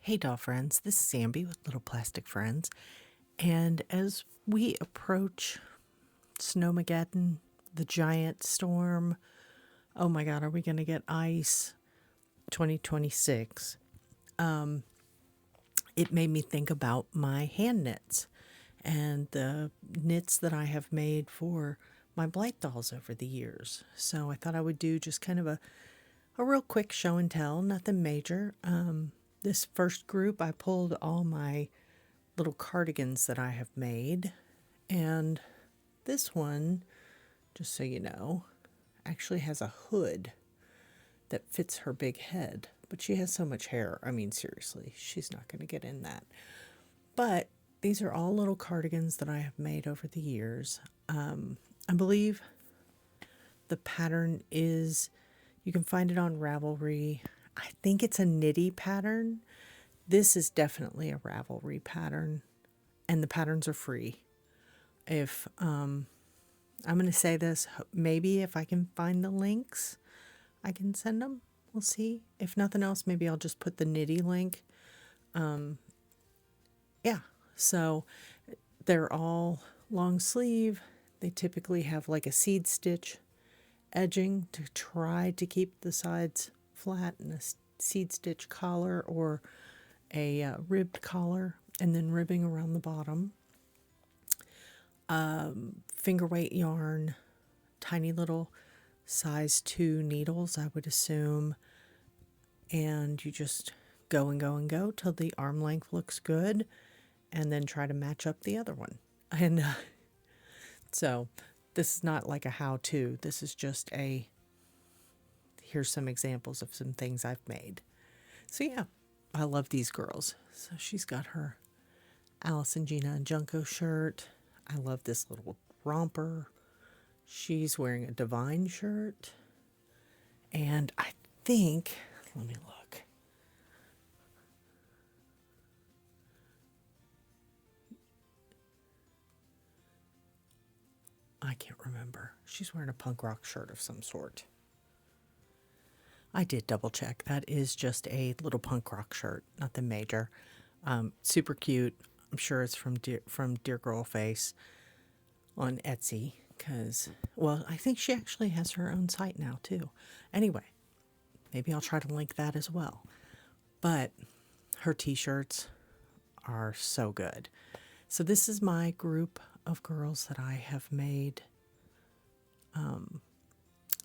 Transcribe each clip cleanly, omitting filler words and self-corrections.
Hey, doll friends, this is Zambi with Little Plastic Friends. And as we approach Snowmageddon, the giant storm, oh my God, are we going to get ice 2026? It made me think about my hand knits and the knits that I have made for my Blythe dolls over the years. So I thought I would do just kind of a real quick show and tell, nothing major. This first group, I pulled all my little cardigans that I have made. And this one, just so you know, actually has a hood that fits her big head. But she has so much hair. I mean, seriously, she's not going to get in that. But these are all little cardigans that I have made over the years. I believe the pattern is, you can find it on Ravelry. I think it's a Knitty pattern. This is definitely a Ravelry pattern, and the patterns are free. If I'm going to say this, maybe if I can find the links, I can send them. We'll see. If nothing else, maybe I'll just put the Knitty link. Yeah, so they're all long sleeve. They typically have like a seed stitch edging to try to keep the sides flat, and a seed stitch collar or a ribbed collar, and then ribbing around the bottom. Finger weight yarn, tiny little size 2 needles, I would assume, and you just go and go and go till the arm length looks good, and then try to match up the other one. And so this is not like a how-to. This is just a, here's some examples of some things I've made. So yeah, I love these girls. So she's got her Allison, Gina, and Junko shirt. I love this little romper. She's wearing a Divine shirt. And I think, let me look. I can't remember. She's wearing a punk rock shirt of some sort. I did double check. That is just a little punk rock shirt, nothing major. Super cute. I'm sure it's from Dear Girl Face on Etsy. Because, well, I think she actually has her own site now too. Anyway, maybe I'll try to link that as well. But her t-shirts are so good. So this is my group of girls that I have made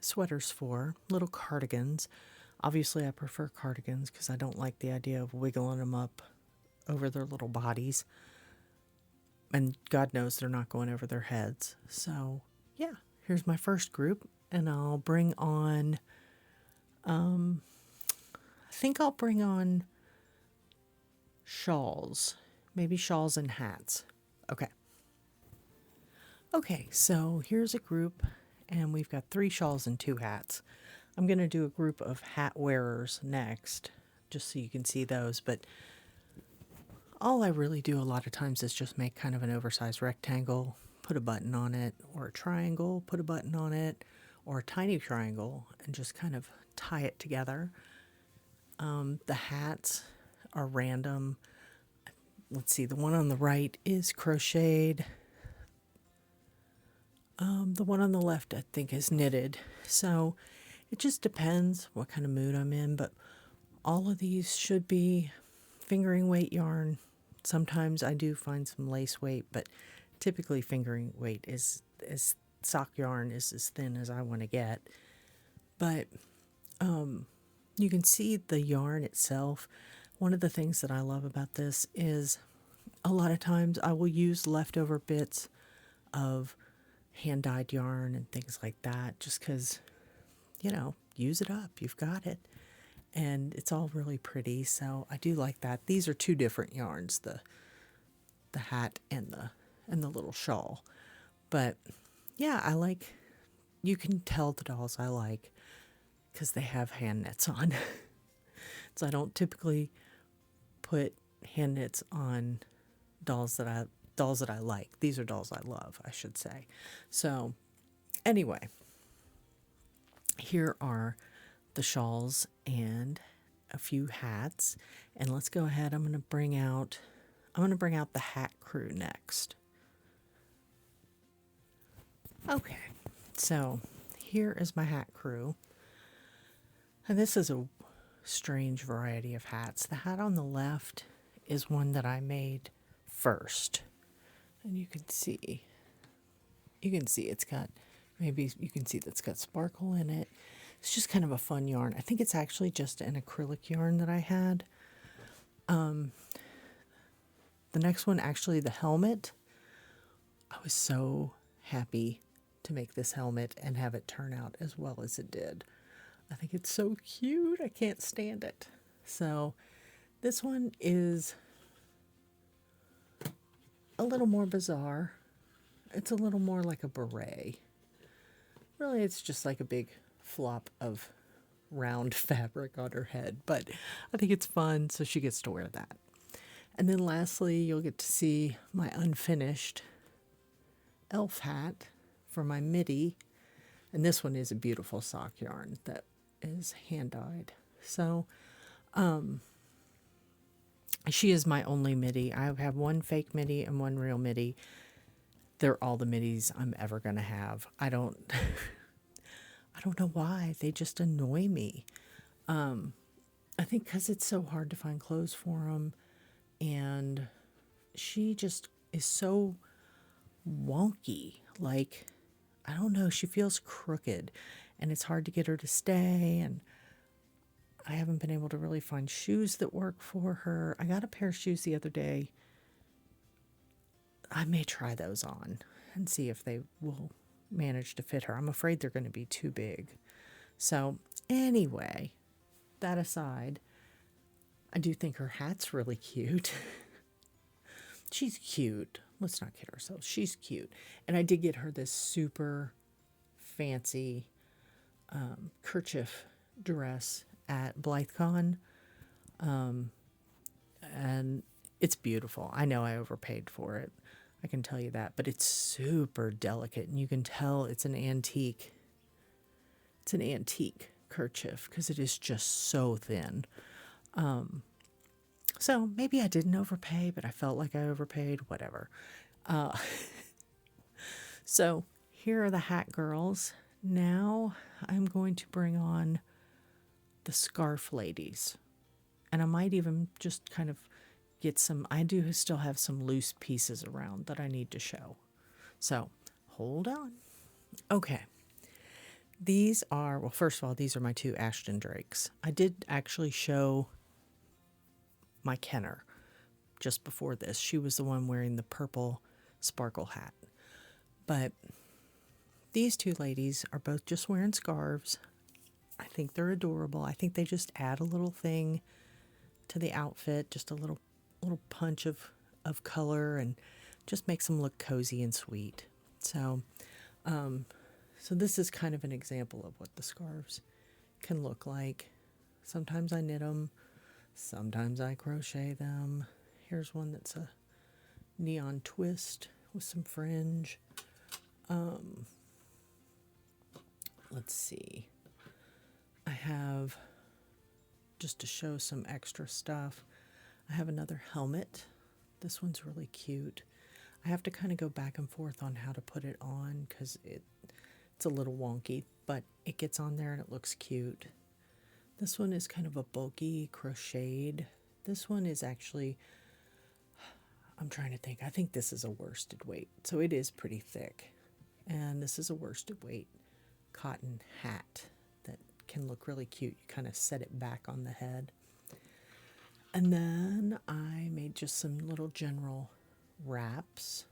sweaters for, little cardigans. Obviously, I prefer cardigans because I don't like the idea of wiggling them up over their little bodies. And God knows they're not going over their heads. So, yeah, here's my first group. And I'll bring on, I think I'll bring on shawls. Maybe shawls and hats. Okay. Okay, so here's a group, and we've got 3 shawls and 2 hats. I'm going to do a group of hat wearers next, just so you can see those. But all I really do a lot of times is just make kind of an oversized rectangle, put a button on it, or a triangle, put a button on it, or a tiny triangle, and just kind of tie it together. The hats are random. Let's see, the one on the right is crocheted. The one on the left, I think, is knitted. So it just depends what kind of mood I'm in, but all of these should be fingering weight yarn. Sometimes I do find some lace weight, but typically fingering weight is sock yarn is as thin as I want to get. But you can see the yarn itself. One of the things that I love about this is a lot of times I will use leftover bits of hand-dyed yarn and things like that, just because, use it up. You've got it. And it's all really pretty, so I do like that. These are 2 different yarns, the hat and the little shawl. But yeah, I like, you can tell the dolls I like because they have hand knits on. So I don't typically put hand knits on dolls that I like. These are dolls I love, I should say. So anyway, here are the shawls and a few hats, and let's go ahead. I'm going to bring out the hat crew next. Okay, so here is my hat crew. And this is a strange variety of hats. The hat on the left is one that I made first. And you can see it's got, maybe you can see that's got sparkle in it. It's just kind of a fun yarn. I think it's actually just an acrylic yarn that I had. The next one, actually the helmet, I was so happy to make this helmet and have it turn out as well as it did. I think it's so cute. I can't stand it. So this one is a little more bizarre. It's a little more like a beret. Really, it's just like a big flop of round fabric on her head, but I think it's fun, so she gets to wear that. And then lastly, you'll get to see my unfinished elf hat for my midi. And this one is a beautiful sock yarn that is hand dyed. So she is my only midi. I have one fake midi and one real midi. They're all the midis I'm ever going to have. I don't know why. They just annoy me. I think because it's so hard to find clothes for them. And she just is so wonky. Like, I don't know. She feels crooked. And it's hard to get her to stay. And I haven't been able to really find shoes that work for her. I got a pair of shoes the other day. I may try those on and see if they will manage to fit her. I'm afraid they're going to be too big. So anyway, that aside, I do think her hat's really cute. She's cute. Let's not kid ourselves. She's cute. And I did get her this super fancy kerchief dress at BlytheCon. And it's beautiful. I know I overpaid for it. I can tell you that. But it's super delicate. And you can tell it's an antique. It's an antique kerchief because it is just so thin. So maybe I didn't overpay, but I felt like I overpaid. Whatever. So here are the hat girls. Now I'm going to bring on the scarf ladies. And I might even just kind of get some, I do still have some loose pieces around that I need to show. So hold on. Okay. These are, well, first of all, these are my two Ashton Drakes. I did actually show my Kenner just before this. She was the one wearing the purple sparkle hat. But these two ladies are both just wearing scarves. I think they're adorable. I think they just add a little thing to the outfit, just a little punch of color, and just makes them look cozy and sweet. So, so this is kind of an example of what the scarves can look like. Sometimes I knit them, sometimes I crochet them. Here's one that's a neon twist with some fringe. Let's see. I have, just to show some extra stuff, I have another helmet. This one's really cute. I have to kind of go back and forth on how to put it on because it's a little wonky, but it gets on there and it looks cute. This one is kind of a bulky crocheted. This one is actually, I'm trying to think, I think this is a worsted weight. So it is pretty thick. And this is a worsted weight cotton hat that can look really cute. You kind of set it back on the head. And then I made just some little general wraps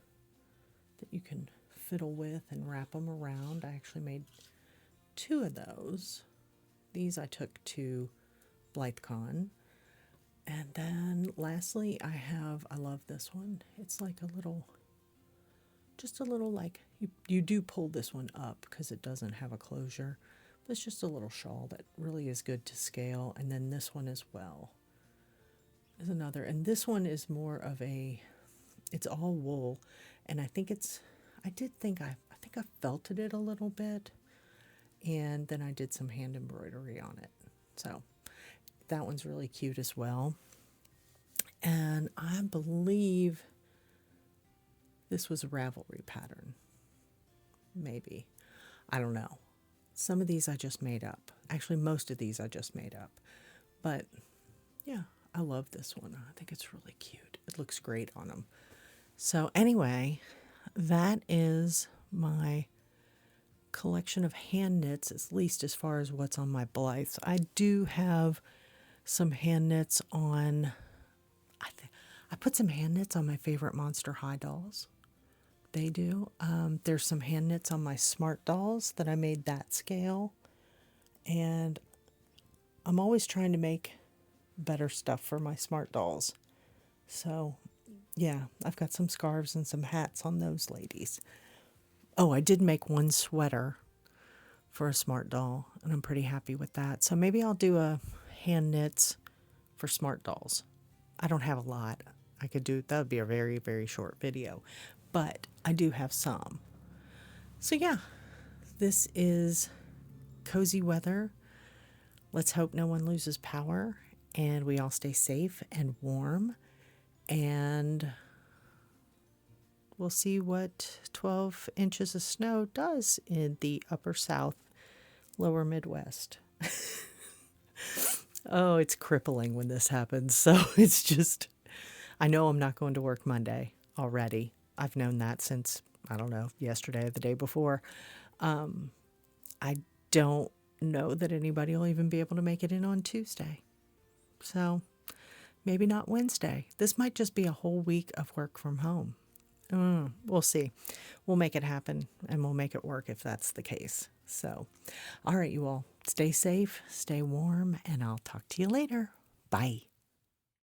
that you can fiddle with and wrap them around. I actually made two of those. These I took to BlytheCon. And then lastly, I love this one. It's like just a little like, you do pull this one up because it doesn't have a closure. But it's just a little shawl that really is good to scale. And then this one as well is another. And this one is more of it's all wool. And I think I think I felted it a little bit. And then I did some hand embroidery on it. So that one's really cute as well. And I believe this was a Ravelry pattern. Maybe. I don't know. Some of these I just made up. Actually, most of these I just made up. But yeah, I love this one. I think it's really cute. It looks great on them. So anyway, that is my collection of hand knits, at least as far as what's on my Blythes. I do have some hand knits on, I put some hand knits on my favorite Monster High dolls. They do. There's some hand knits on my Smart dolls that I made that scale. And I'm always trying to make better stuff for my Smart dolls. So yeah, I've got some scarves and some hats on those ladies. Oh, I did make one sweater for a Smart doll, and I'm pretty happy with that. So maybe I'll do a hand knits for Smart dolls. I don't have a lot. I could do, that would be a very, very short video, but I do have some. So yeah, this is cozy weather. Let's hope no one loses power and we all stay safe and warm. And we'll see what 12 inches of snow does in the upper South, lower Midwest. Oh, it's crippling when this happens. So it's just, I know I'm not going to work Monday already. I've known that since, I don't know, yesterday or the day before. I don't know that anybody will even be able to make it in on Tuesday. So maybe not Wednesday. This might just be a whole week of work from home. We'll see. We'll make it happen and we'll make it work if that's the case. So, all right, you all, stay safe, stay warm, and I'll talk to you later. Bye.